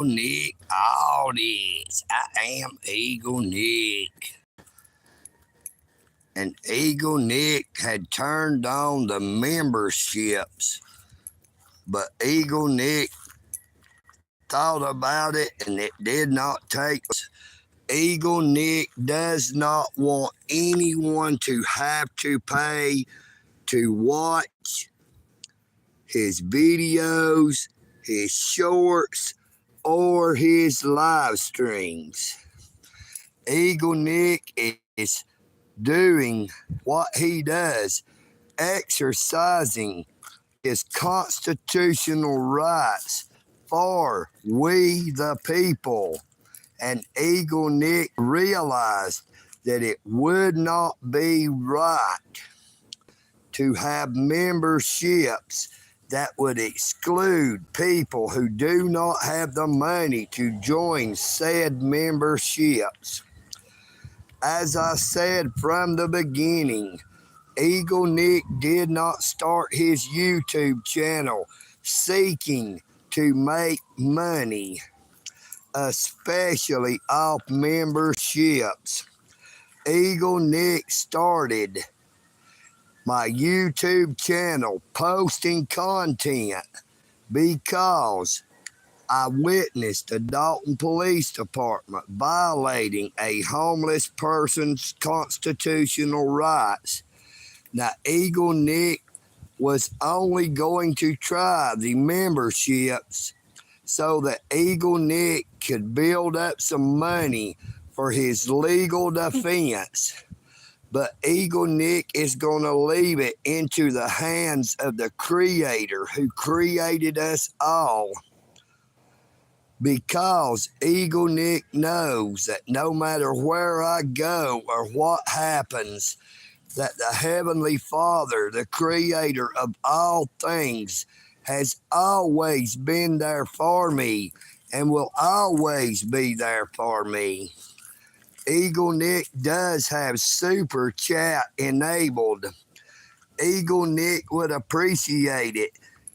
Nick audits. I am EagleNick. And EagleNick had turned on the memberships, but EagleNick thought about it and it did not take. EagleNick does not want anyone to have to pay to watch his videos, his shorts, or his live streams. EagleNick is doing what he does, exercising his constitutional rights for we the people. And EagleNick realized that it would not be right to have memberships that would exclude people who do not have the money to join said memberships. As I said from the beginning, EagleNick did not start his YouTube channel seeking to make money, especially off memberships. EagleNick started my YouTube channel posting content because I witnessed the Dalton Police Department violating a homeless person's constitutional rights. Now, EagleNick was only going to try the memberships so that EagleNick could build up some money for his legal defense. But EagleNick is going to leave it into the hands of the Creator who created us all, because EagleNick knows that no matter where I go or what happens, that the Heavenly Father, the Creator of all things, has always been there for me and will always be there for me. EagleNick does have Super Chat enabled. EagleNick would appreciate it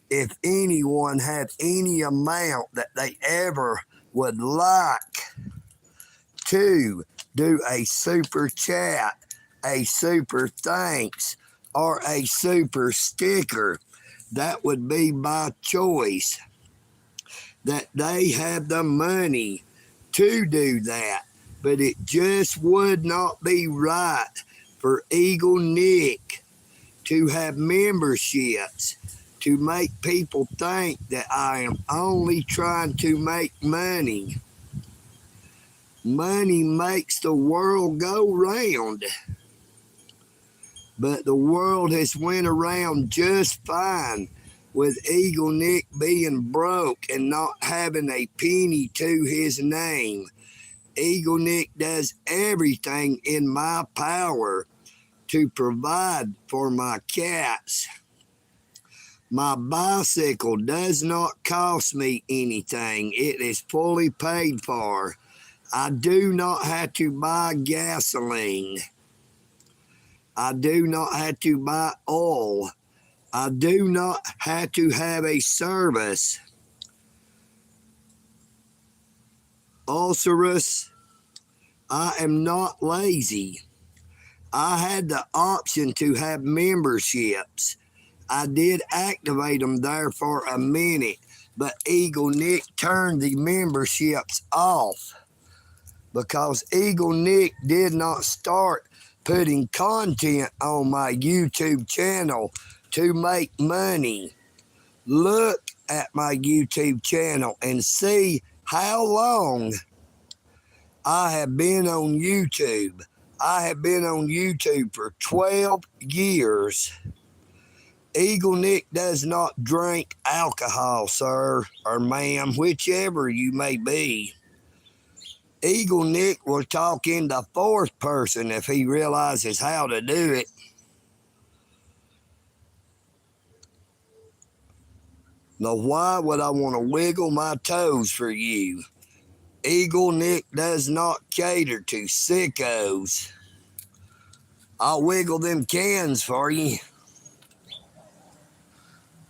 if anyone had any amount that they ever would like to do a Super Chat, a Super Thanks, or a Super Sticker. That would be by choice. That they have the money to do that. But it just would not be right for EagleNick to have memberships to make people think that I am only trying to make money. Money makes the world go round. But the world has went around just fine with EagleNick being broke and not having a penny to his name. EagleNick does everything in my power to provide for my cats. My bicycle does not cost me anything. It is fully paid for. I do not have to buy gasoline. I do not have to buy oil. I do not have to have a service. Ulcerous, I am not lazy. I had the option to have memberships. I did activate them there for a minute, but EagleNick turned the memberships off because EagleNick did not start putting content on my YouTube channel to make money. Look at my YouTube channel and see how long I have been on YouTube. I have been on YouTube for 12 years. EagleNick does not drink alcohol, sir or ma'am, whichever you may be. EagleNick will talk in the fourth person if he realizes how to do it. Now, why would I want to wiggle my toes for you? EagleNick does not cater to sickos. I'll wiggle them cans for you.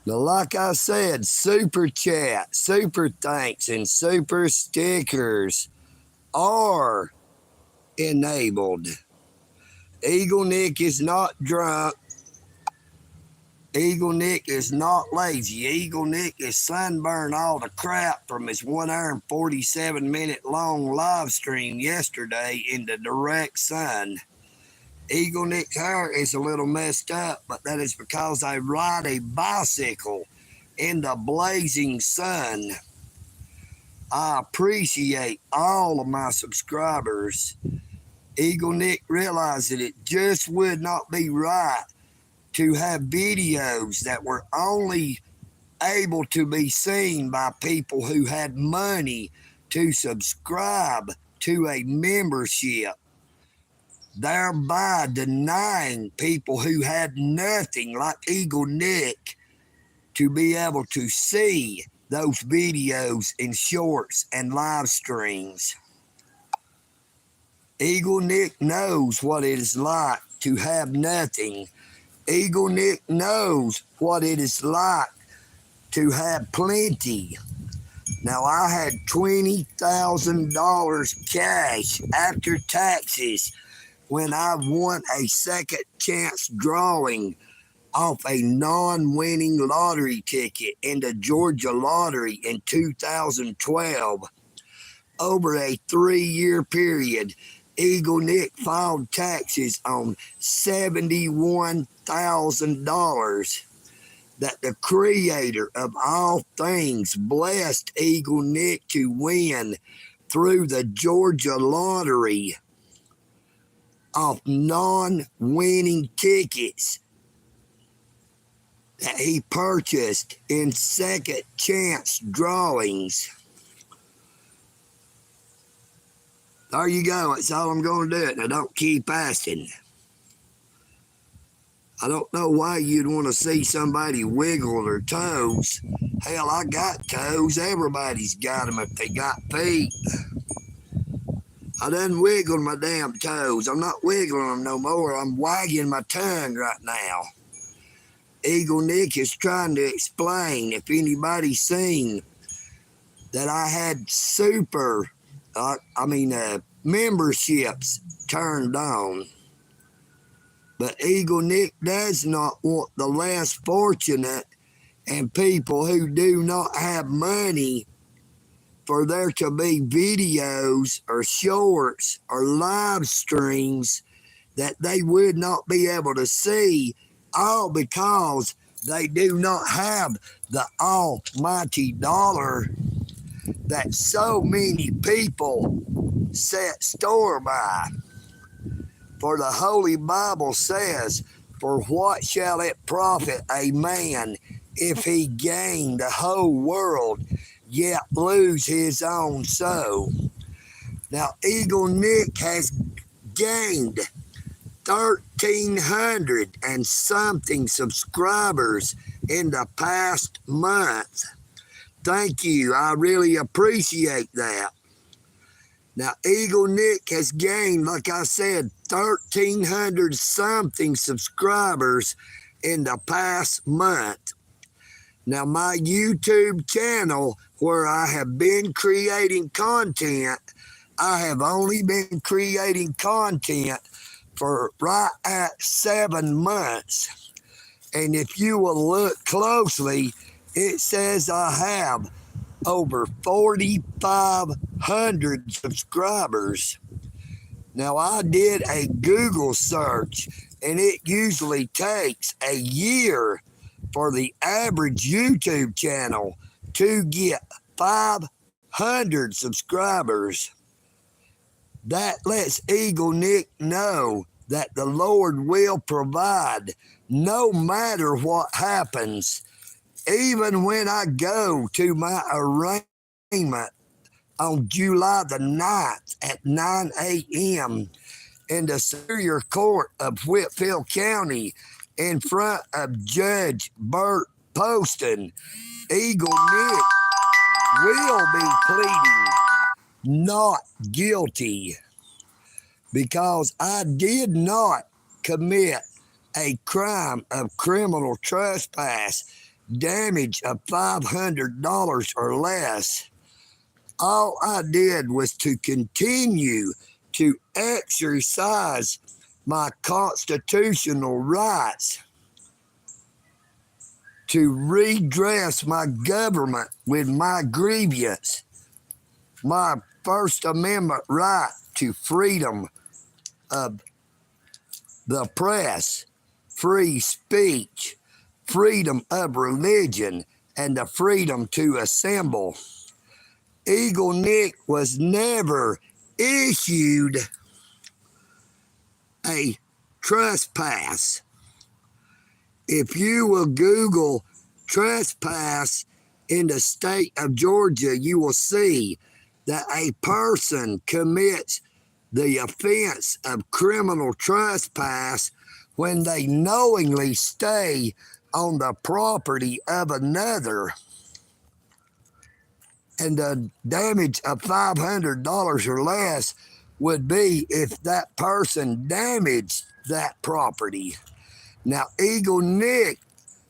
Now, like I said, super chat, super thanks, and super stickers are enabled. EagleNick is not drunk. EagleNick is not lazy. EagleNick is sunburned all the crap from his 1 hour and 47-minute long live stream yesterday in the direct sun. EagleNick's hair is a little messed up, but that is because I ride a bicycle in the blazing sun. I appreciate all of my subscribers. EagleNick realized that it just would not be right to have videos that were only able to be seen by people who had money to subscribe to a membership, thereby denying people who had nothing like EagleNick to be able to see those videos and shorts and live streams. EagleNick knows what it is like to have nothing. EagleNick knows what it is like to have plenty. Now, I had $20,000 cash after taxes when I won a second chance drawing off a non-winning lottery ticket in the Georgia lottery in 2012. Over a 3-year period, EagleNick filed taxes on $71,000 that the creator of all things blessed EagleNick to win through the Georgia lottery of non-winning tickets that he purchased in second chance drawings. There you go. That's all I'm going to do. Now, don't keep asking. I don't know why you'd want to see somebody wiggle their toes. Hell, I got toes. Everybody's got them if they got feet. I done wiggled my damn toes. I'm not wiggling them no more. I'm wagging my tongue right now. EagleNick is trying to explain, if anybody's seen, that I had memberships turned on. But EagleNick does not want the less fortunate and people who do not have money for there to be videos or shorts or live streams that they would not be able to see, all because they do not have the almighty dollar that so many people set store by. For the Holy Bible says, "For what shall it profit a man if he gain the whole world, yet lose his own soul?" Now, EagleNick has gained 1,300 and something subscribers in the past month. Thank you. I really appreciate that. Now, EagleNick has gained, like I said, 1,300 something subscribers in the past month. Now, my YouTube channel, where I have been creating content, I have only been creating content for right at 7 months. And if you will look closely, it says I have over 4,500 subscribers. Now, I did a Google search, and it usually takes a year for the average YouTube channel to get 500 subscribers. That lets EagleNick know that the Lord will provide no matter what happens. Even when I go to my arraignment on July the 9th at 9 a.m. in the Superior Court of Whitfield County in front of Judge Burt Poston, EagleNick will be pleading not guilty because I did not commit a crime of criminal trespass damage of $500 or less, all I did was to continue to exercise my constitutional rights to redress my government with my grievance, my First Amendment right to freedom of the press, free speech, freedom of religion, and the freedom to assemble. EagleNick was never issued a trespass. If you will Google trespass in the state of Georgia, you will see that a person commits the offense of criminal trespass when they knowingly stay on the property of another. And the damage of $500 or less would be if that person damaged that property. Now, EagleNick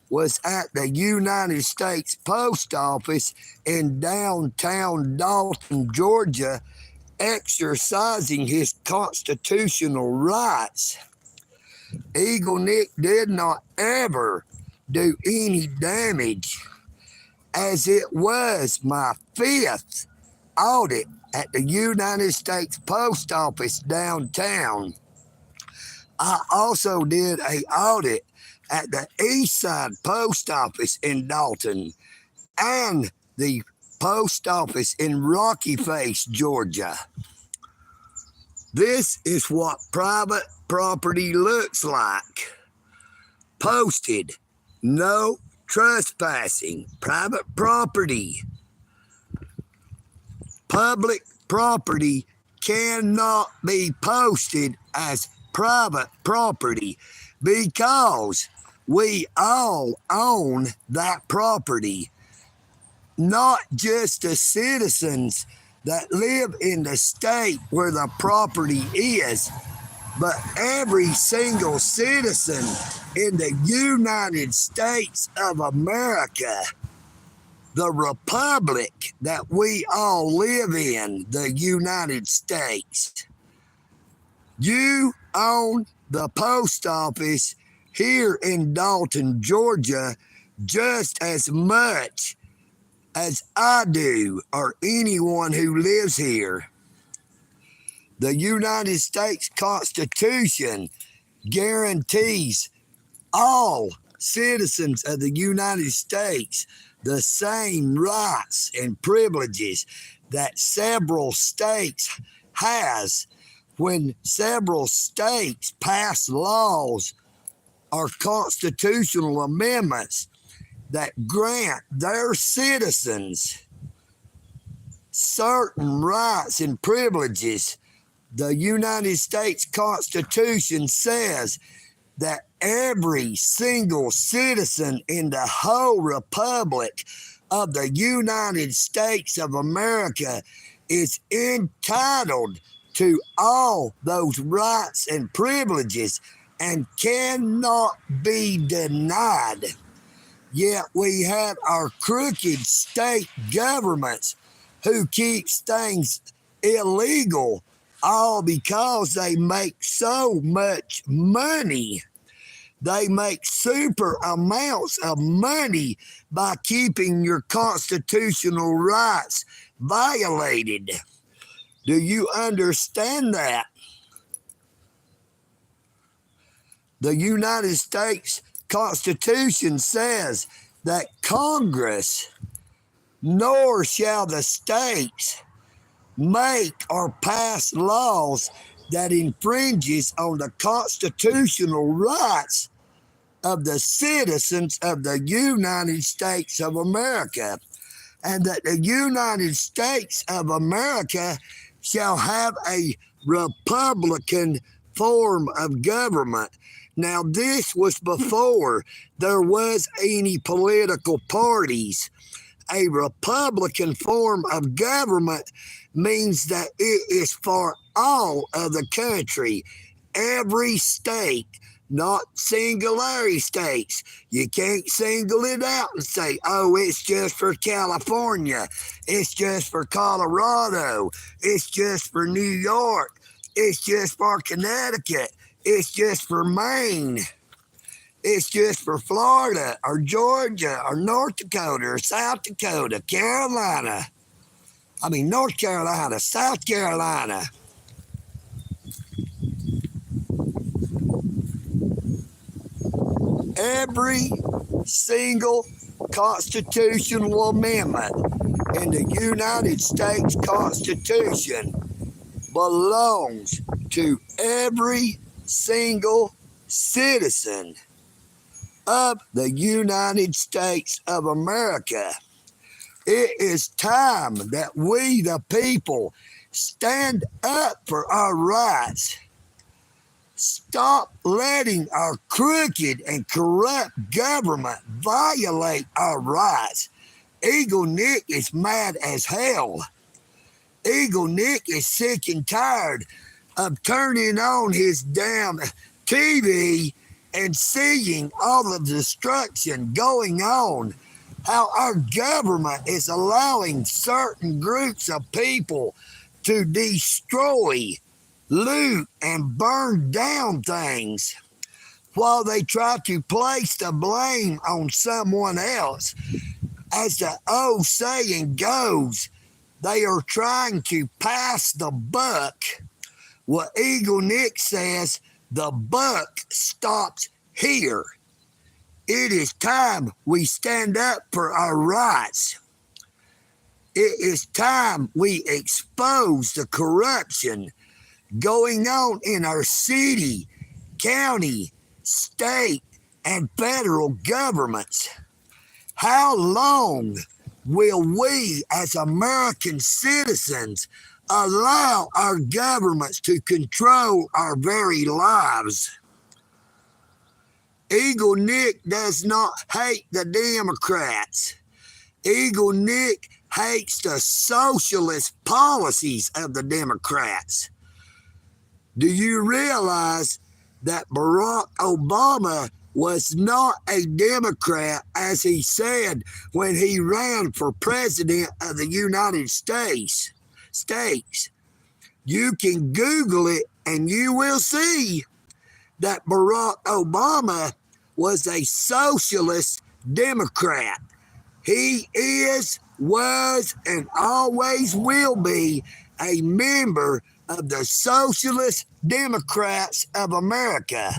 was at the United States Post Office in downtown Dalton, Georgia, exercising his constitutional rights. EagleNick did not ever do any damage, as it was my 5th audit at the United States Post Office downtown. I also did an audit at the Eastside Post Office in Dalton and the post office in Rocky Face, Georgia. This is what private property looks like. Posted, no trespassing, private property. Public property cannot be posted as private property because we all own that property, not just the citizens that live in the state where the property is, but every single citizen in the United States of America, the republic that we all live in, the United States. You own the post office here in Dalton, Georgia, just as much as I do, or anyone who lives here. The United States Constitution guarantees all citizens of the United States the same rights and privileges that several states has. When several states pass laws or constitutional amendments that grant their citizens certain rights and privileges, the United States Constitution says that every single citizen in the whole Republic of the United States of America is entitled to all those rights and privileges and cannot be denied. Yet we have our crooked state governments who keeps things illegal, all because they make so much money. They make super amounts of money by keeping your constitutional rights violated. Do you understand that? The United States Constitution says that Congress, nor shall the states make or pass laws that infringes on the constitutional rights of the citizens of the United States of America, and that the United States of America shall have a Republican form of government. Now, this was before there was any political parties. A Republican form of government means that it is for all of the country. Every state, not singularity states. You can't single it out and say, oh, it's just for California. It's just for Colorado. It's just for New York. It's just for Connecticut. It's just for Maine. It's just for Florida or Georgia or North Dakota or South Dakota, North Carolina, South Carolina. Every single constitutional amendment in the United States Constitution belongs to every single citizen of the United States of America. It is time that we, the people, stand up for our rights. Stop letting our crooked and corrupt government violate our rights. EagleNick is mad as hell. EagleNick is sick and tired of turning on his damn TV and seeing all the destruction going on. How our government is allowing certain groups of people to destroy, loot, and burn down things while they try to place the blame on someone else. As the old saying goes, they are trying to pass the buck. What EagleNick says, the buck stops here. It is time we stand up for our rights. It is time we expose the corruption going on in our city, county, state, and federal governments. How long will we as American citizens allow our governments to control our very lives? EagleNick does not hate the Democrats. EagleNick hates the socialist policies of the Democrats. Do you realize that Barack Obama was not a Democrat, as he said when he ran for president of the United States? You can Google it and you will see that Barack Obama was a socialist Democrat. He is, was, and always will be a member of the Socialist Democrats of America.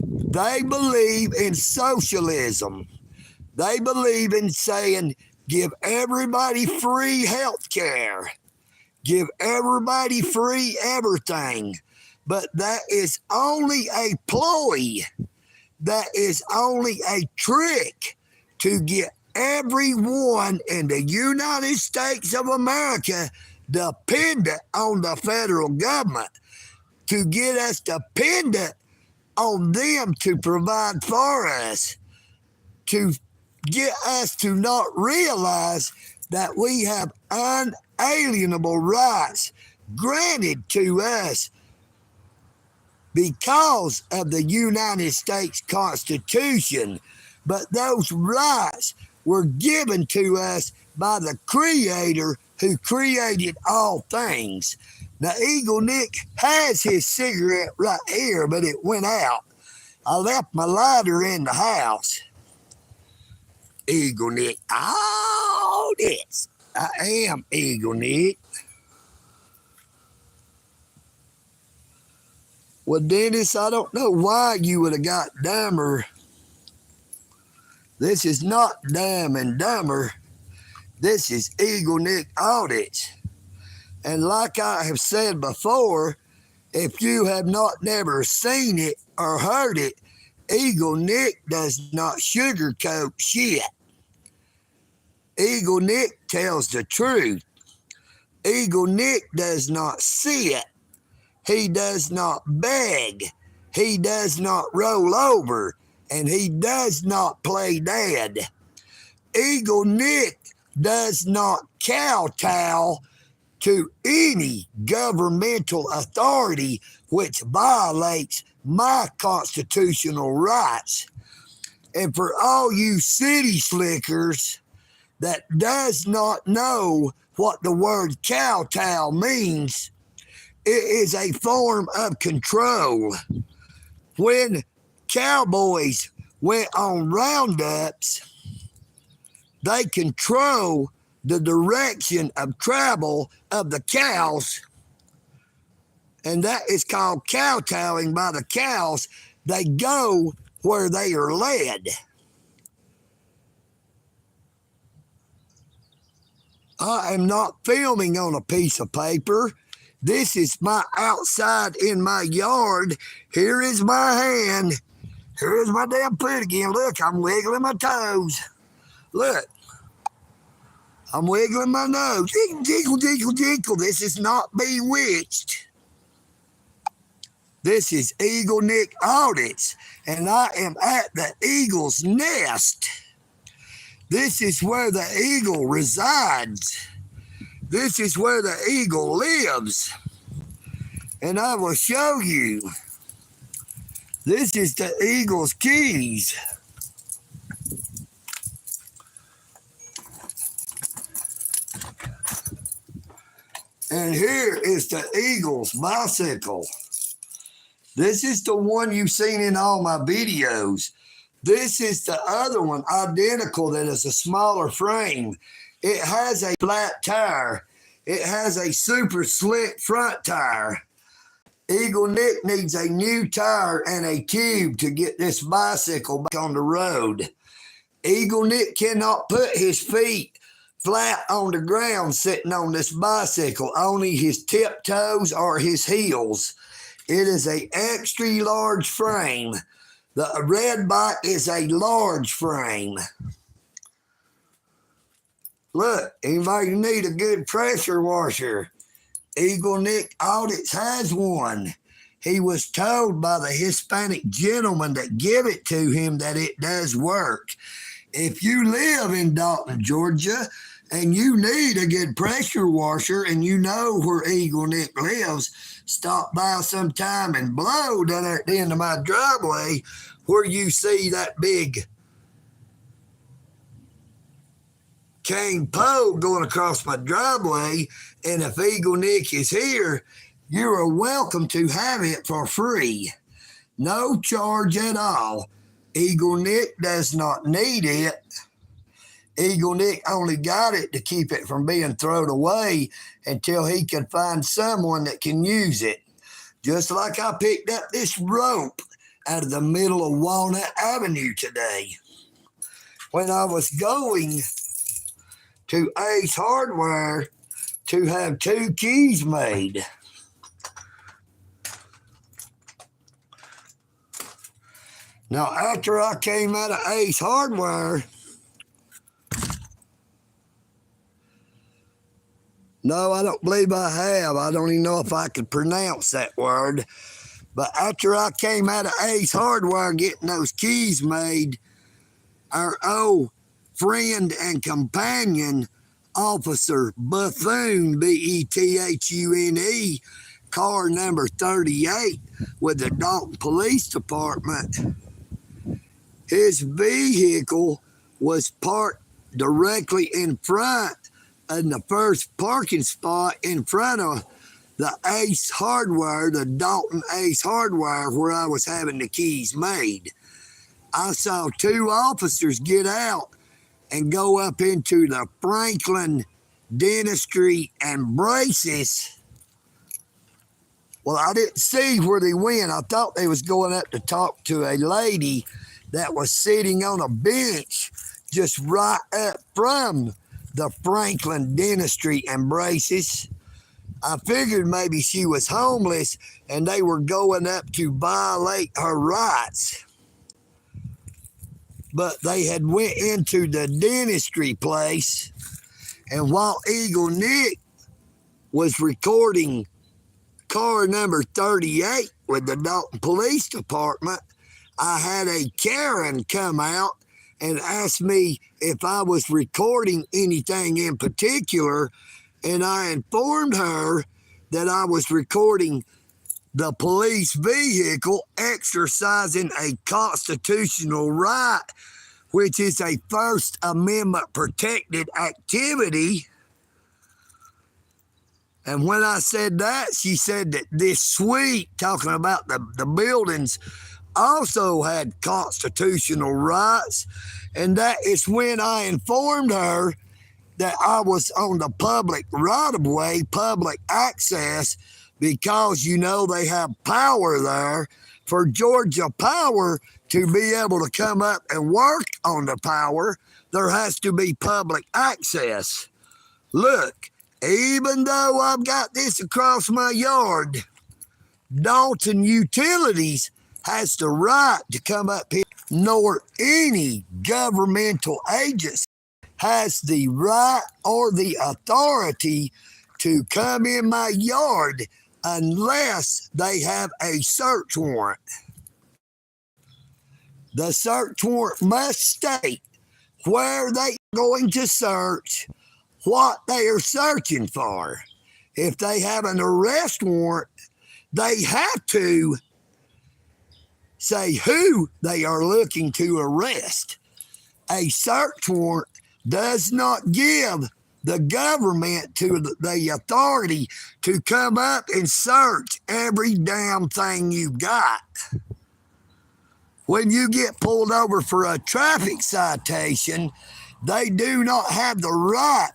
They believe in socialism. They believe in saying, give everybody free health care. Give everybody free everything. But that is only a ploy. That is only a trick to get everyone in the United States of America dependent on the federal government, to get us dependent on them to provide for us, to get us to not realize that we have unalienable rights granted to us because of the United States Constitution. But those rights were given to us by the Creator who created all things. Now, EagleNick has his cigarette right here, but it went out. I left my lighter in the house. EagleNick, all this. I am EagleNick. Well, Dennis, I don't know why you would have got dumber. This is not Dumb and Dumber. This is EagleNick Audits. And like I have said before, if you have never seen it or heard it, EagleNick does not sugarcoat shit. EagleNick tells the truth. EagleNick does not sit. He does not beg. He does not roll over. And he does not play dead. EagleNick does not kowtow to any governmental authority which violates my constitutional rights. And for all you city slickers that does not know what the word kowtow means, it is a form of control. When cowboys went on roundups, they control the direction of travel of the cows, and that is called kowtowing by the cows. They go where they are led. I am not filming on a piece of paper. This is my outside in my yard. Here is my hand. Here is my damn foot again. Look, I'm wiggling my toes. Look. I'm wiggling my nose. Jiggle, jiggle, jiggle, jiggle. This is not bewitched. This is EagleNick Audits, and I am at the eagle's nest. This is where the eagle resides. This is where the eagle lives. And I will show you. This is the eagle's keys. And here is the eagle's bicycle. This is the one you've seen in all my videos. This is the other one, identical, that is a smaller frame. It has a flat tire. It has a super slick front tire. EagleNick needs a new tire and a tube to get this bicycle back on the road. EagleNick cannot put his feet flat on the ground sitting on this bicycle, only his tiptoes or his heels. It is a extra large frame. The red bike is a large frame. Look, anybody need a good pressure washer? EagleNick Audits has one. He was told by the Hispanic gentleman that gave it to him that it does work. If you live in Dalton, Georgia, and you need a good pressure washer and you know where EagleNick lives, stop by sometime and blow down there at the end of my driveway where you see that big cane pole going across my driveway. And if EagleNick is here, you are welcome to have it for free. No charge at all. EagleNick does not need it. EagleNick only got it to keep it from being thrown away until he could find someone that can use it. Just like I picked up this rope out of the middle of Walnut Avenue today. When I was going to Ace Hardware to have 2 keys made. Now, after I came out of Ace Hardware, no, I don't believe I have. I don't even know if I could pronounce that word. But after I came out of Ace Hardware getting those keys made, our old friend and companion, Officer Bethune, Bethune, car number 38 with the Dalton Police Department, his vehicle was parked directly in front in the first parking spot in front of the Ace Hardware, the Dalton Ace Hardware, where I was having the keys made. I saw 2 officers get out and go up into the Franklin Dentistry and Braces. Well, I didn't see where they went. I thought they was going up to talk to a lady that was sitting on a bench just right up from the Franklin Dentistry and Braces. I figured maybe she was homeless and they were going up to violate her rights. But they had went into the dentistry place, and while EagleNick was recording car number 38 with the Dalton Police Department, I had a Karen come out and asked me if I was recording anything in particular, and I informed her that I was recording the police vehicle exercising a constitutional right, which is a First Amendment protected activity. And when I said that, she said that this suite, talking about the buildings, also had constitutional rights. And that is when I informed her that I was on the public right-of-way, public access, because, you know, they have power there. For Georgia Power to be able to come up and work on the power, there has to be public access. Look, even though I've got this across my yard, Dalton Utilities has the right to come up here, nor any governmental agency has the right or the authority to come in my yard unless they have a search warrant. The search warrant must state where they're going to search, what they are searching for. If they have an arrest warrant, they have to say who they are looking to arrest. A search warrant does not give the government to the authority to come up and search every damn thing you got. When you get pulled over for a traffic citation, they do not have the right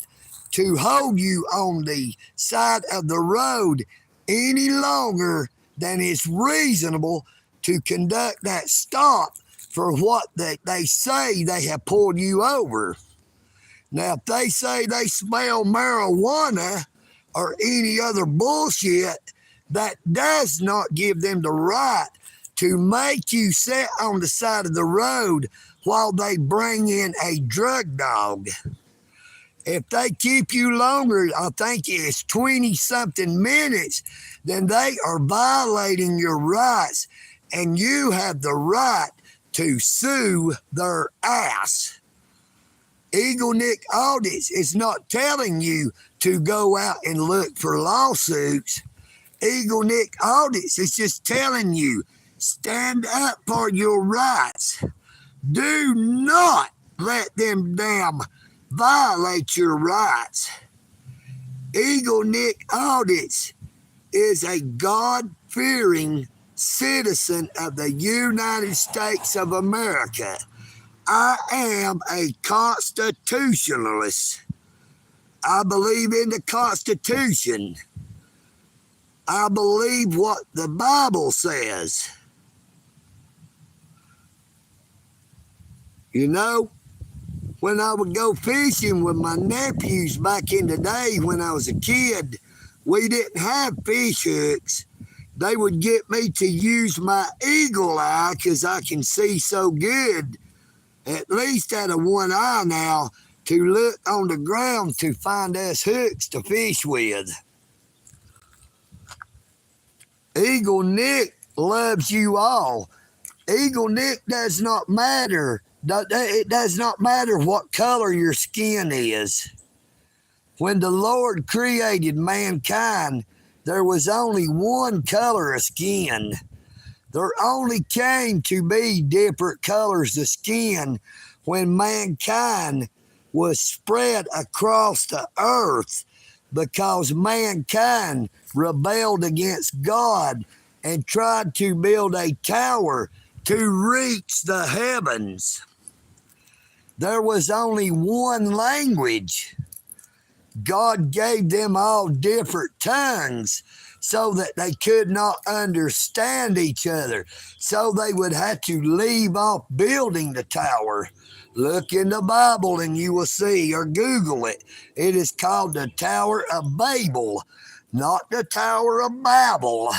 to hold you on the side of the road any longer than is reasonable to conduct that stop for what they say they have pulled you over. Now, if they say they smell marijuana or any other bullshit, that does not give them the right to make you sit on the side of the road while they bring in a drug dog. If they keep you longer, I think it's 20-something minutes, then they are violating your rights, and you have the right to sue their ass. EagleNick Audits is not telling you to go out and look for lawsuits. EagleNick Audits is just telling you, stand up for your rights. Do not let them damn violate your rights. EagleNick Audits is a God-fearing citizen of the United States of America. I am a constitutionalist. I believe in the Constitution. I believe what the Bible says. You know, when I would go fishing with my nephews back in the day when I was a kid, we didn't have fish hooks. They would get me to use my eagle eye because I can see so good, at least out of one eye now, to look on the ground to find us hooks to fish with. EagleNick loves you all. EagleNick does not matter. It does not matter what color your skin is. When the Lord created mankind, there was only one color of skin. There only came to be different colors of skin when mankind was spread across the earth, because mankind rebelled against God and tried to build a tower to reach the heavens. There was only one language. God gave them all different tongues so that they could not understand each other. So they would have to leave off building the tower. Look in the Bible and you will see, or Google it. It is called the Tower of Babel, not the Tower of Babel.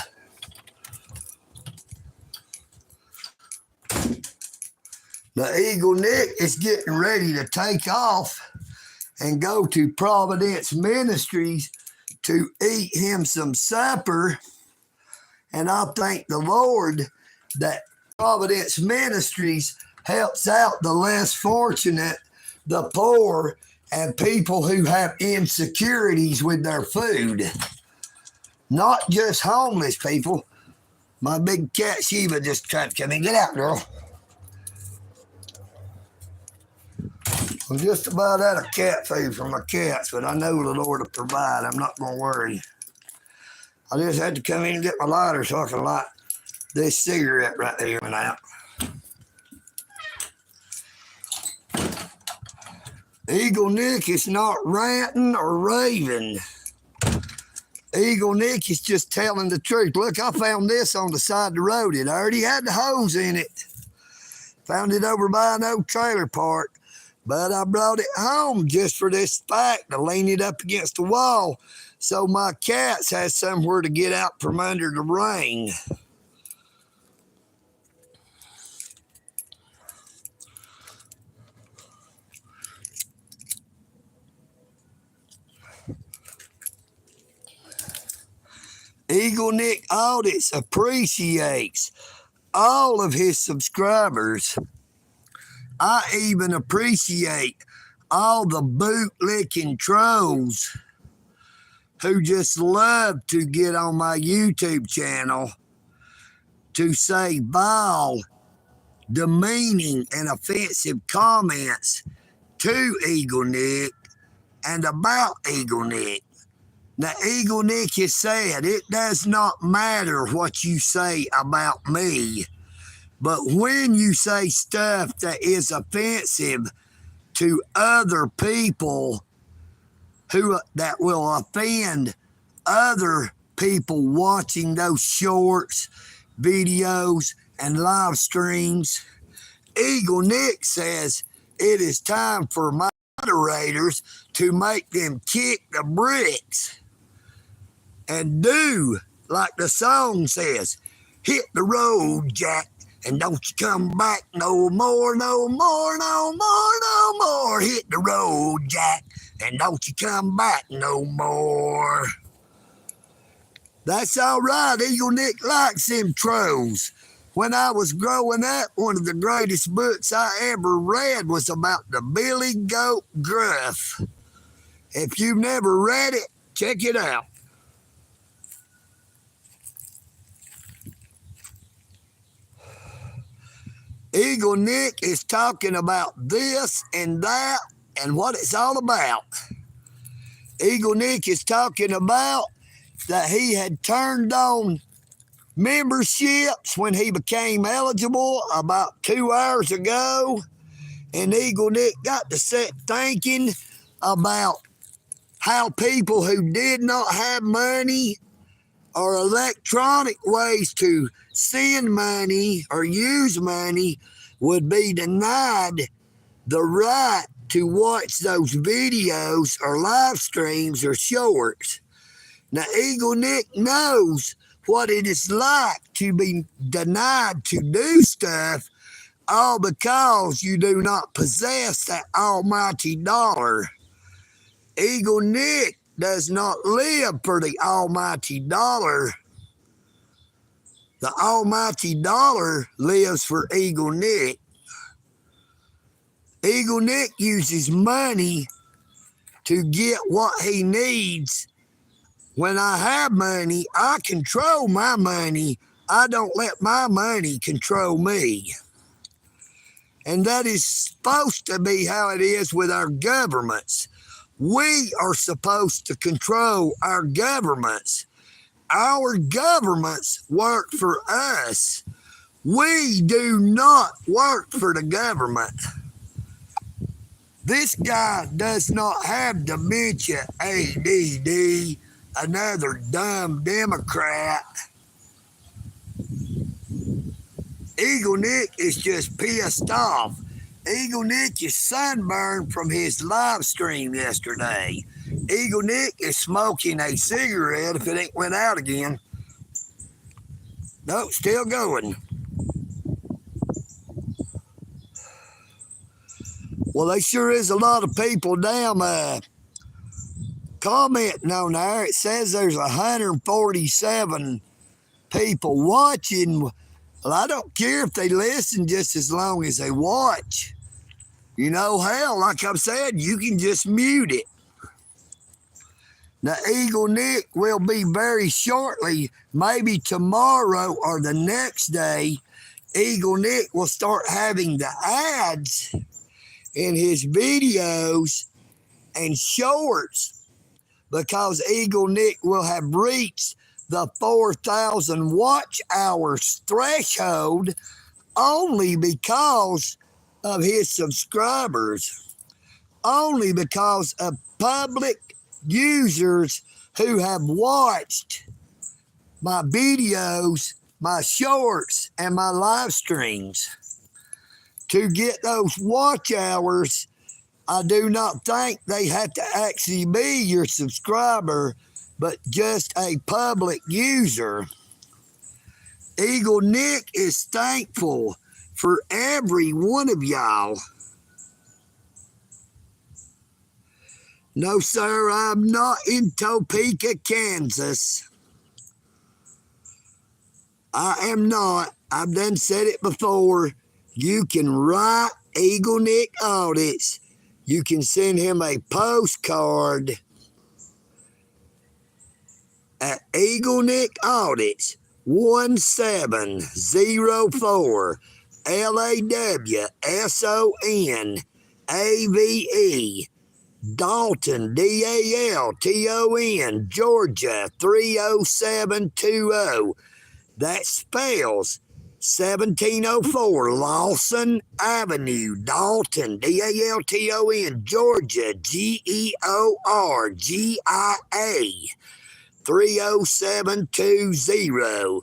The EagleNick is getting ready to take off and go to Providence Ministries to eat him some supper. And I thank the Lord that Providence Ministries helps out the less fortunate, the poor, and people who have insecurities with their food. Not just homeless people, My big cat Sheba just tried to come in. Get out, girl. I'm just about out of cat food for my cats, but I know the Lord will provide. I'm not going to worry. I just had to come in and get my lighter so I can light this cigarette right here and out. EagleNick is not ranting or raving. EagleNick is just telling the truth. Look, I found this on the side of the road. It already had the hose in it. Found it over by an old trailer park. But I brought it home just for this fact, to lean it up against the wall so my cats has somewhere to get out from under the rain. EagleNick Audits appreciates all of his subscribers. I even appreciate all the bootlicking trolls who just love to get on my YouTube channel to say vile, demeaning, and offensive comments to EagleNick and about EagleNick. Now, EagleNick has said it does not matter what you say about me, but when you say stuff that is offensive to other people that will offend other people watching those shorts, videos, and live streams, EagleNick says it is time for moderators to make them kick the bricks and do like the song says, hit the road, Jack, and don't you come back no more, no more, no more, no more. Hit the road, Jack, and don't you come back no more. That's all right. EagleNick likes them trolls. When I was growing up, one of the greatest books I ever read was about the Billy Goat Gruff. If you've never read it, check it out. EagleNick is talking about this and that and what it's all about. EagleNick is talking about that he had turned on memberships when he became eligible about 2 hours ago. And EagleNick got to set thinking about how people who did not have money or electronic ways to send money or use money would be denied the right to watch those videos or live streams or shorts. Now, EagleNick knows what it is like to be denied to do stuff all because you do not possess that almighty dollar. EagleNick does not live for the almighty dollar. The almighty dollar lives for EagleNick. EagleNick uses money to get what he needs. When I have money, I control my money. I don't let my money control me. And that is supposed to be how it is with our governments. We are supposed to control our governments. Our governments work for us. We do not work for the government. This guy does not have dementia, ADD, another dumb Democrat. EagleNick is just pissed off. EagleNick is sunburned from his live stream yesterday. EagleNick is smoking a cigarette if it ain't went out again. Nope, still going. Well, there sure is a lot of people down commenting on there. It says there's 147 people watching. Well, I don't care if they listen just as long as they watch. You know, hell, like I've said, you can just mute it. Now, EagleNick will be very shortly, maybe tomorrow or the next day, EagleNick will start having the ads in his videos and shorts because EagleNick will have reached the 4,000 watch hours threshold only because of his subscribers, only because of public users who have watched my videos, my shorts, and my live streams. To get those watch hours, I do not think they have to actually be your subscriber, but just a public user. EagleNick is thankful for every one of y'all. No, sir, I'm not in Topeka, Kansas. I am not. I've done said it before. You can write EagleNick Audits. You can send him a postcard at EagleNick Audits 1704 LAWSONAVE Dalton, DALTON, Georgia 30720. That spells 1704 Lawson Avenue, Dalton, DALTON, Georgia, GEORGIA 30720.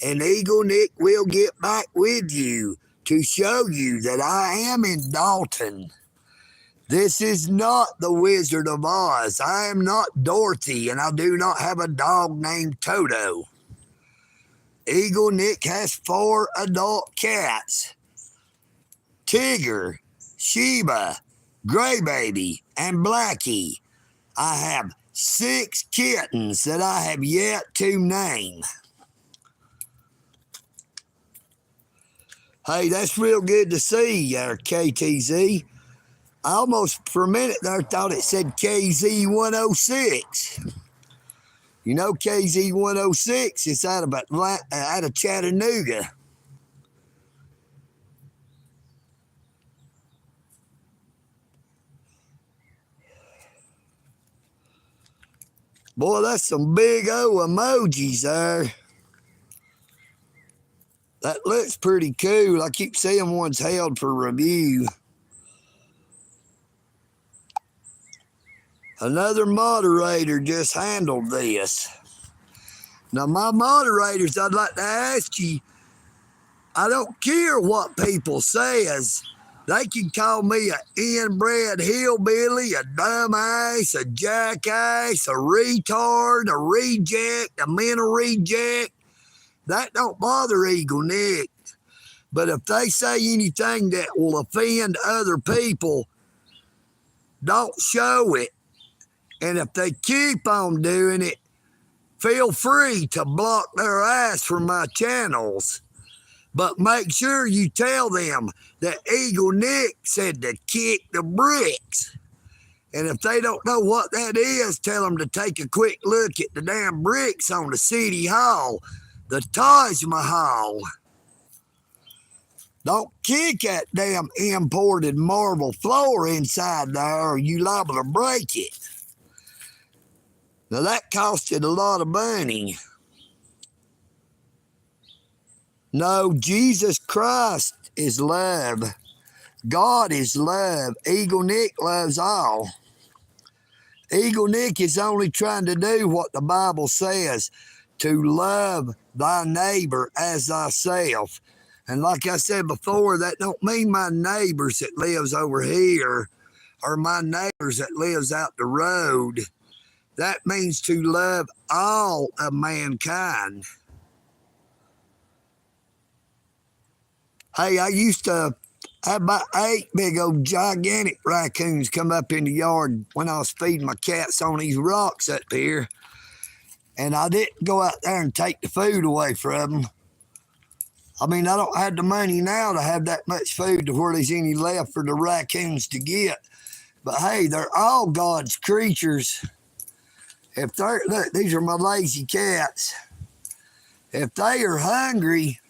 And EagleNick will get back with you to show you that I am in Dalton. This is not the Wizard of Oz. I am not Dorothy, and I do not have a dog named Toto. EagleNick has 4 adult cats: Tigger, Sheba, Gray Baby, and Blackie. I have 6 kittens that I have yet to name. Hey, that's real good to see, KTZ. I almost for a minute there thought it said KZ106. You know KZ106 is out of Chattanooga. Boy, that's some big O emojis there. That looks pretty cool. I keep seeing ones held for review. Another moderator just handled this. Now, my moderators, I'd like to ask you, I don't care what people says. They can call me an inbred hillbilly, a dumbass, a jackass, a retard, a reject, a mental reject. That don't bother EagleNick. But if they say anything that will offend other people, don't show it. And if they keep on doing it, feel free to block their ass from my channels. But make sure you tell them that EagleNick said to kick the bricks. And if they don't know what that is, tell them to take a quick look at the damn bricks on the City Hall, the Taj Mahal. Don't kick that damn imported marble floor inside there or you liable to break it. Now that costed a lot of money. No, Jesus Christ is love. God is love. EagleNick loves all. EagleNick is only trying to do what the Bible says, to love thy neighbor as thyself. And like I said before, that don't mean my neighbors that lives over here or my neighbors that lives out the road. That means to love all of mankind. Hey, I used to have about 8 big old gigantic raccoons come up in the yard when I was feeding my cats on these rocks up here. And I didn't go out there and take the food away from them. I mean, I don't have the money now to have that much food to where there's any left for the raccoons to get. But hey, they're all God's creatures. If they're, look, these are my lazy cats. If they are hungry,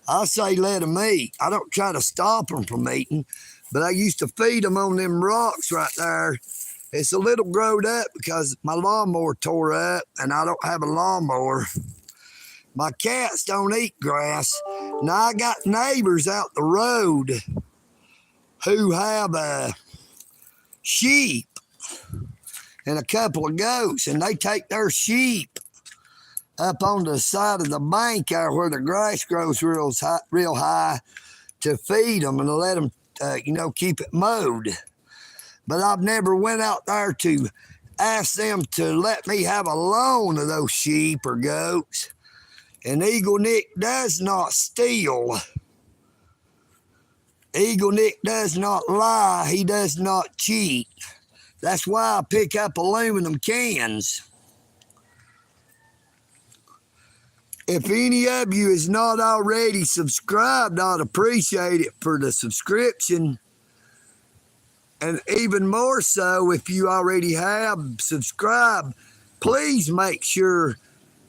I say let them eat. I don't try to stop them from eating, but I used to feed them on them rocks right there. It's a little growed up because my lawnmower tore up and I don't have a lawnmower. My cats don't eat grass. Now I got neighbors out the road who have sheep and a couple of goats, and they take their sheep up on the side of the bank there where the grass grows real high to feed them and to let them, keep it mowed. But I've never went out there to ask them to let me have a loan of those sheep or goats. And EagleNick does not steal. EagleNick does not lie. He does not cheat. That's why I pick up aluminum cans. If any of you is not already subscribed, I'd appreciate it for the subscription. And even more so, if you already have subscribed, please make sure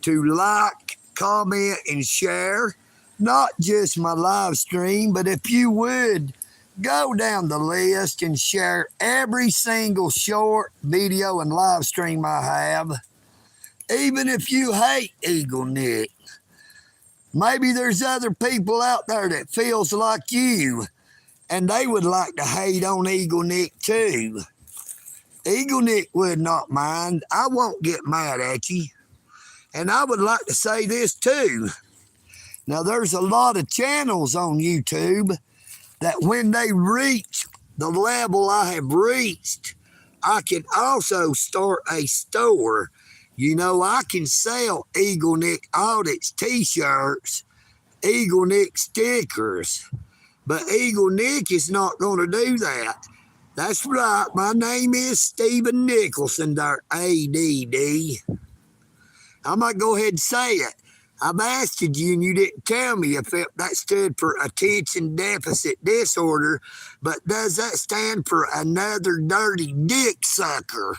to like, comment, and share. Not just my live stream, but if you would, go down the list and share every single short video and live stream I have. Even if you hate EagleNick. Maybe there's other people out there that feels like you, and they would like to hate on EagleNick too. EagleNick would not mind. I won't get mad at you. And I would like to say this too. Now, there's a lot of channels on YouTube that when they reach the level I have reached, I can also start a store. I can sell EagleNick audits, t-shirts, EagleNick stickers, but EagleNick is not going to do that. That's right. My name is Stephen Nicholson, there, ADD. I might go ahead and say it. I've asked you and you didn't tell me if that stood for attention deficit disorder, but does that stand for another dirty dick sucker?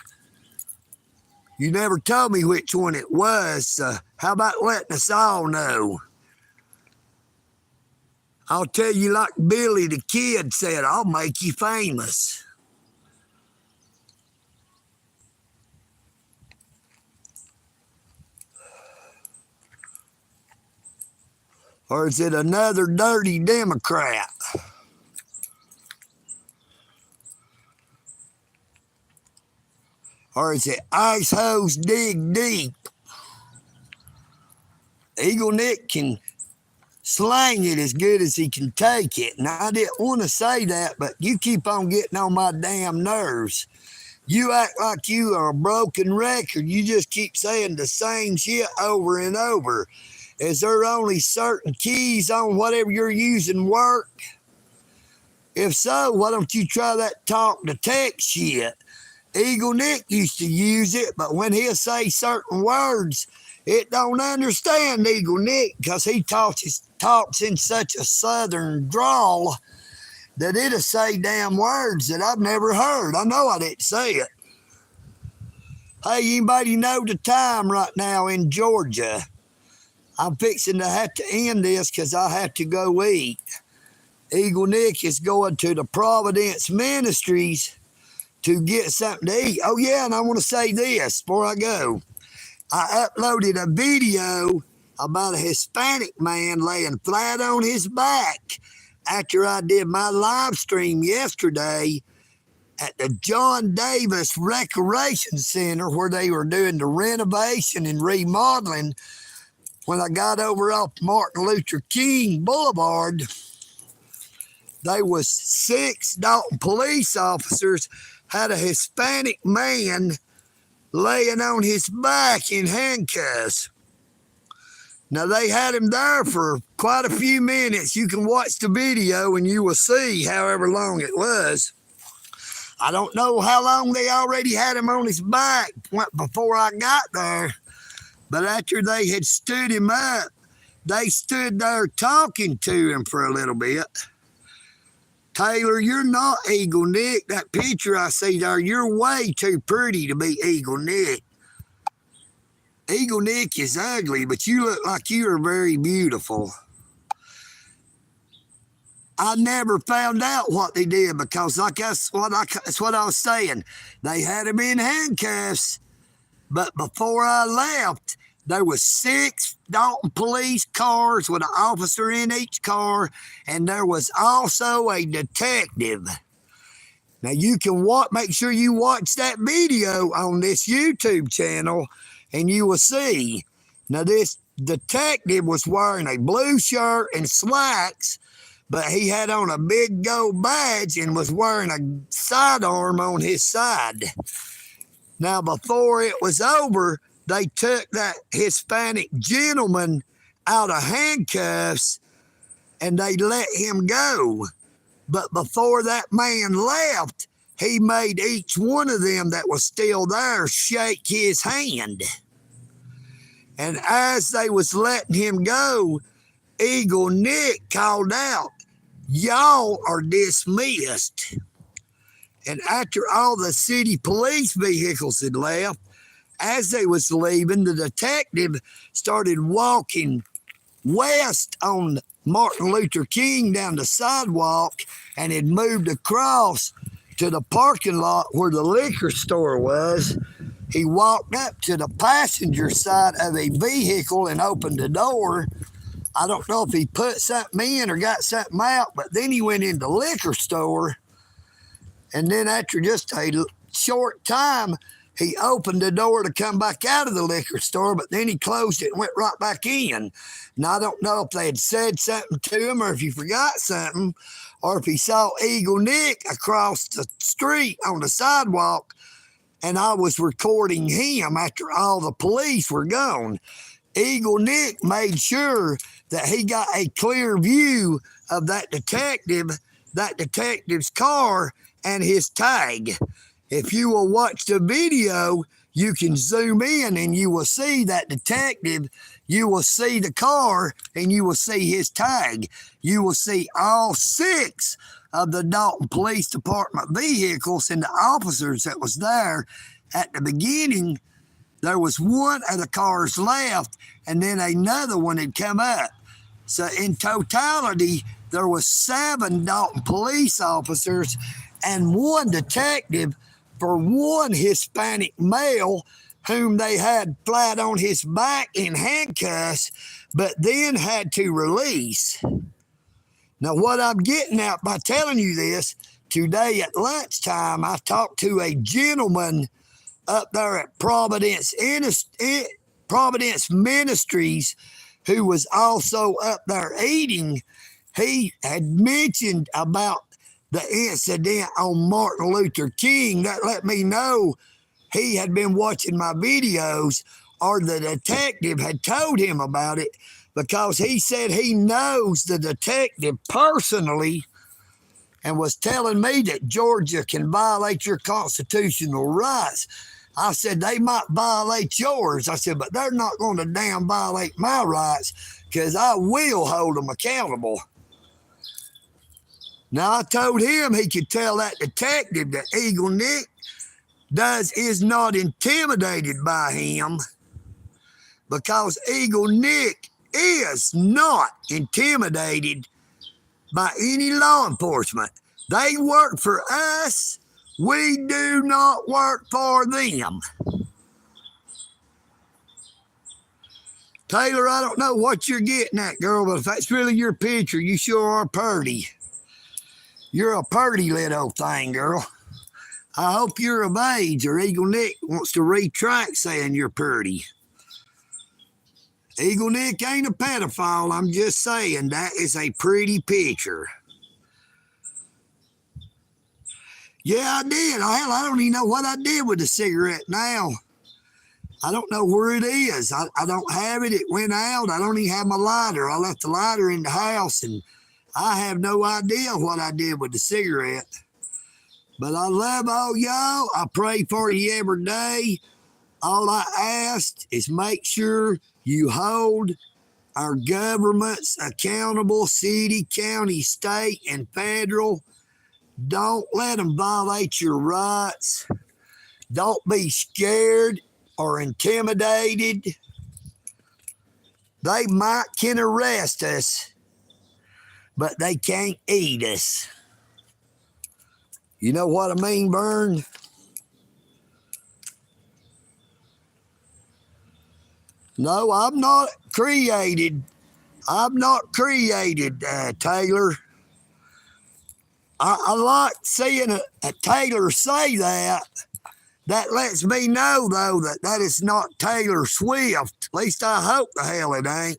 You never told me which one it was, so how about letting us all know? I'll tell you like Billy the Kid said, I'll make you famous. Or is it another dirty Democrat? Or is it ice hose dig deep? EagleNick can slang it as good as he can take it. And I didn't want to say that, but you keep on getting on my damn nerves. You act like you are a broken record. You just keep saying the same shit over and over. Is there only certain keys on whatever you're using work? If so, why don't you try that talk to text shit? EagleNick used to use it, but when he'll say certain words, it don't understand EagleNick because he talks in such a southern drawl that it'll say damn words that I've never heard. I know I didn't say it. Hey, anybody know the time right now in Georgia? I'm fixing to have to end this because I have to go eat. EagleNick is going to the Providence Ministries to get something to eat. Oh, yeah, and I want to say this before I go. I uploaded a video about a Hispanic man laying flat on his back after I did my live stream yesterday at the John Davis Recreation Center where they were doing the renovation and remodeling. When I got over off Martin Luther King Boulevard, there was 6 Dalton police officers had a Hispanic man laying on his back in handcuffs. Now, they had him there for quite a few minutes. You can watch the video and you will see however long it was. I don't know how long they already had him on his back before I got there. But after they had stood him up, they stood there talking to him for a little bit. Taylor, you're not EagleNick. That picture I see there, you're way too pretty to be EagleNick. EagleNick is ugly, but you look like you are very beautiful. I never found out what they did because, like that's what I was saying. They had him in handcuffs, but before I left, there was 6 Dalton police cars with an officer in each car, and there was also a detective. Now you can make sure you watch that video on this YouTube channel, and you will see. Now this detective was wearing a blue shirt and slacks, but he had on a big gold badge and was wearing a sidearm on his side. Now, before it was over, they took that Hispanic gentleman out of handcuffs and they let him go. But before that man left, he made each one of them that was still there shake his hand. And as they was letting him go, EagleNick called out, "Y'all are dismissed." And after all the city police vehicles had left, as they was leaving, the detective started walking west on Martin Luther King down the sidewalk and had moved across to the parking lot where the liquor store was. He walked up to the passenger side of a vehicle and opened the door. I don't know if he put something in or got something out, but then he went in the liquor store. And then after just a short time, he opened the door to come back out of the liquor store, but then he closed it and went right back in. Now, I don't know if they had said something to him or if he forgot something or if he saw EagleNick across the street on the sidewalk and I was recording him after all the police were gone. EagleNick made sure that he got a clear view of that detective's car and his tag. If you will watch the video, you can zoom in and you will see that detective, you will see the car, and you will see his tag. You will see all 6 of the Dalton Police Department vehicles and the officers that was there. At the beginning, there was one of the cars left, and then another one had come up. So in totality, there was 7 Dalton police officers and 1 detective for 1 Hispanic male whom they had flat on his back in handcuffs, but then had to release. Now, what I'm getting at by telling you this, today at lunchtime, I talked to a gentleman up there at Providence Ministries who was also up there eating. He had mentioned about the incident on Martin Luther King. That let me know he had been watching my videos, or the detective had told him about it, because he said he knows the detective personally and was telling me that Georgia can violate your constitutional rights. I said, they might violate yours. I said, but they're not going to damn violate my rights, because I will hold them accountable. Now, I told him he could tell that detective that EagleNick is not intimidated by him, because EagleNick is not intimidated by any law enforcement. They work for us. We do not work for them. Taylor, I don't know what you're getting at, girl, but if that's really your picture, you sure are pretty. You're a pretty little thing, girl. I hope you're of age, or EagleNick wants to retract saying you're pretty. EagleNick ain't a pedophile. I'm just saying that is a pretty picture. Yeah, I did. Hell, I don't even know what I did with the cigarette now. I don't know where it is. I don't have it. It went out. I don't even have my lighter. I left the lighter in the house, and I have no idea what I did with the cigarette. But I love all y'all. I pray for you every day. All I ask is make sure you hold our governments accountable, city, county, state, and federal. Don't let them violate your rights. Don't be scared or intimidated, they might can arrest us, but they can't eat us. You know what I mean, Vern? No, I'm not created. Taylor. I like seeing a Taylor say that. That lets me know, though, that is not Taylor Swift. At least I hope the hell it ain't.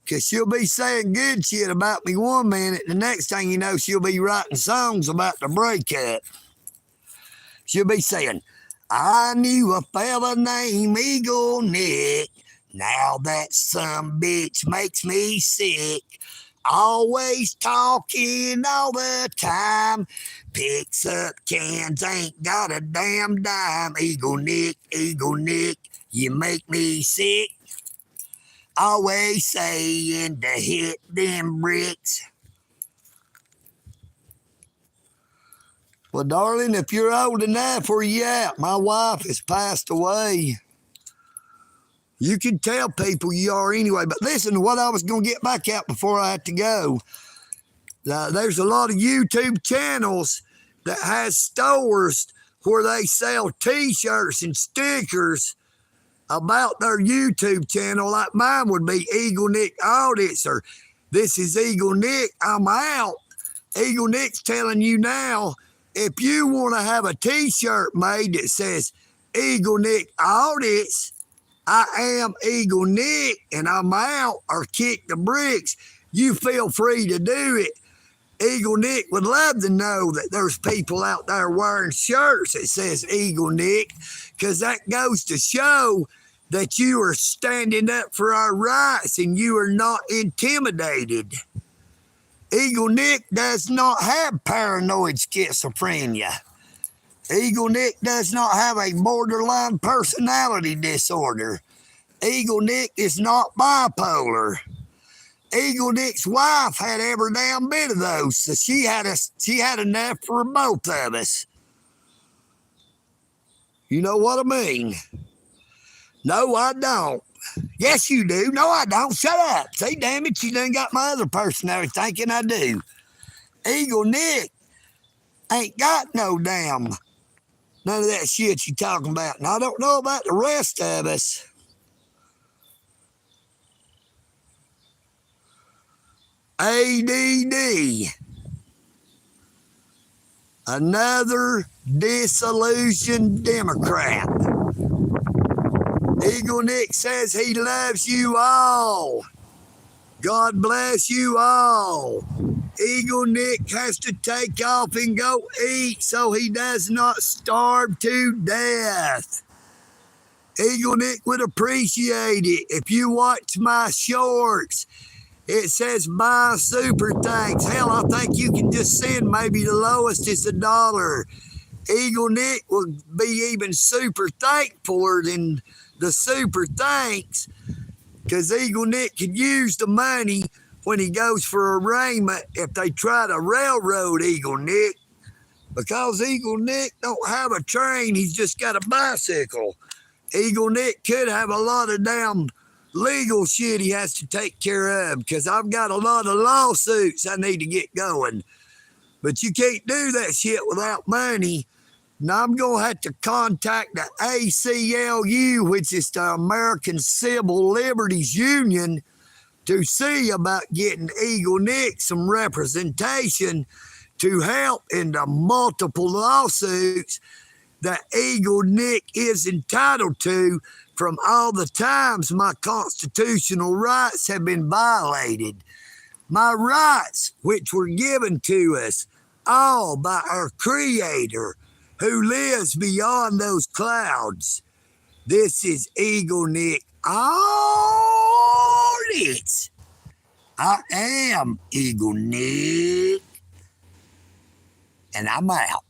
Because she'll be saying good shit about me one minute, the next thing you know, she'll be writing songs about the breakup. She'll be saying, I knew a fella named EagleNick. Now that some bitch makes me sick. Always talking all the time. Picks up cans, ain't got a damn dime. EagleNick, you make me sick. Always saying to hit them bricks. Well, darling, if you're old enough, where you at? My wife has passed away. You can tell people you are anyway. But listen to what I was going to get back at before I had to go. There's a lot of YouTube channels that has stores where they sell T-shirts and stickers about their YouTube channel, like mine would be EagleNick Audits, or this is EagleNick, I'm out. EagleNick's telling you now, if you want to have a T-shirt made that says EagleNick Audits, I am EagleNick and I'm out, or kick the bricks, you feel free to do it. EagleNick would love to know that there's people out there wearing shirts that says EagleNick, because that goes to show that you are standing up for our rights and you are not intimidated. EagleNick does not have paranoid schizophrenia. EagleNick does not have a borderline personality disorder. EagleNick is not bipolar. EagleNick's wife had every damn bit of those, so she had enough for both of us. You know what I mean? No, I don't. Yes, you do. No, I don't. Shut up. See, damn it, you done got my other personality thinking I do. EagleNick ain't got no damn none of that shit you talking about. And I don't know about the rest of us. ADD. Another disillusioned Democrat. EagleNick says he loves you all. God bless you all. EagleNick has to take off and go eat so he does not starve to death. EagleNick would appreciate it if you watch my shorts. It says buy super thanks. Hell, I think you can just send maybe the lowest is $1. EagleNick will be even super thankfuler than the super thanks, because EagleNick could use the money when he goes for arraignment if they try to railroad EagleNick, because EagleNick don't have a train, he's just got a bicycle. EagleNick could have a lot of damn legal shit he has to take care of, because I've got a lot of lawsuits I need to get going. But you can't do that shit without money. Now I'm going to have to contact the ACLU, which is the American Civil Liberties Union, to see about getting EagleNick some representation to help in the multiple lawsuits that EagleNick is entitled to from all the times my constitutional rights have been violated. My rights, which were given to us all by our Creator, who lives beyond those clouds. This is EagleNick Audits. I am EagleNick, and I'm out.